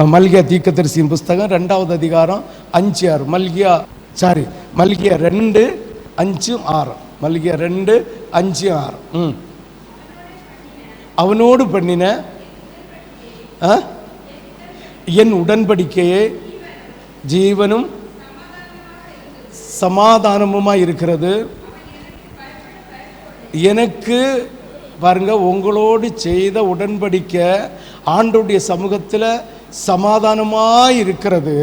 மல்கியா தீர்க்கதரிசியின் புஸ்தகம் 2வது அதிகாரம் 5-6. மல்கியா 2:5-6. மல்கியா 2:5-6. அவனோடு பண்ணின என் உடன்படிக்கையே ஜீவனும் சமாதானமுமாய் இருக்கிறது. எனக்கு பாருங்க, உங்களோடு செய்த உடன்படிக்கை ஆண்டவருடைய சமூகத்தில் சமாதானமாய் இருக்கிறது.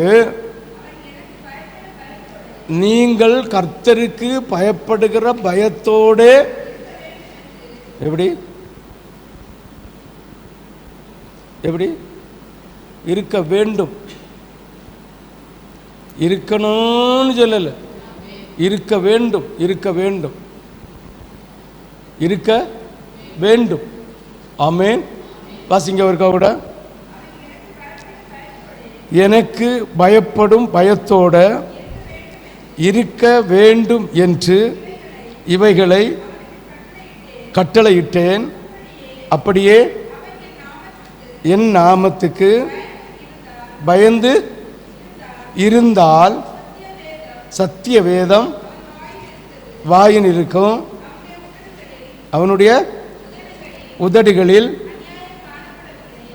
நீங்கள் கர்த்தருக்கு பயப்படுகிற பயத்தோடு எப்படி எப்படி இருக்க வேண்டும். இருக்கணும்னு சொல்லல, இருக்க வேண்டும், இருக்க வேண்டும், இருக்க வேண்டும். ஆமென். வாசிங்க ஒருக்கா கூட. எனக்கு பயப்படும் பயத்தோட இருக்க வேண்டும் என்று இவைகளை கட்டளையிட்டேன். அப்படியே என் நாமத்துக்கு பயந்து இருந்தால் சத்திய வேதம் வாயின் இருக்கும், அவனுடைய உதடுகளில்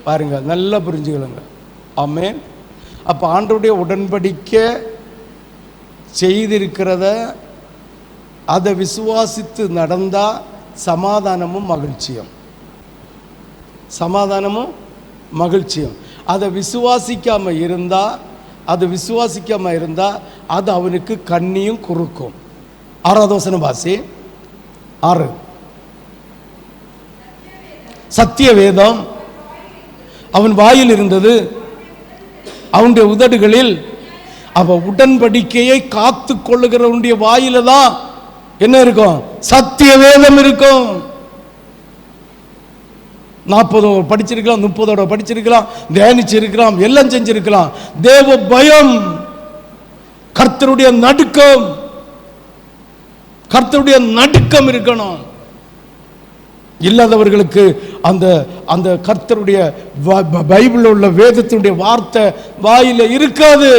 பாருங்க, நல்லா புரிஞ்சுக்கலுங்க. ஆமென். அப்போ ஆண்டவருடைய உடன்படிக்கை செய்திருக்கிறத அதை விசுவாசித்து நடந்தால் சமாதானமும் மகிழ்ச்சியும், சமாதானமும் மகிழ்ச்சியும். அதை விசுவாசிக்காமல் இருந்தால் அது அவனுக்கு கண்ணியும் குறுக்கும். 6வது வசனம் வாசி. 6. சத்திய வேதம் அவன் வாயில் இருந்தது, அவனுடைய உதடுகளில். அவ உடன்படிக்கையை காத்து கொள்ளுகிறவனுடைய வாயில தான் என்ன இருக்கும்? சத்திய வேதம் இருக்கும். 40 படிச்சிருக்கலாம், 30 படிச்சிருக்கலாம், தியானிச்சிருக்கலாம், எல்லாம் செஞ்சிருக்கலாம். தேவ பயம், கர்த்தருடைய நடுக்கம் இருக்கணும். இல்லாதவர்களுக்கு அந்த அந்த கர்த்தருடைய பைபிளில் உள்ள வேதத்தினுடைய வார்த்தை வாயில இருக்காது.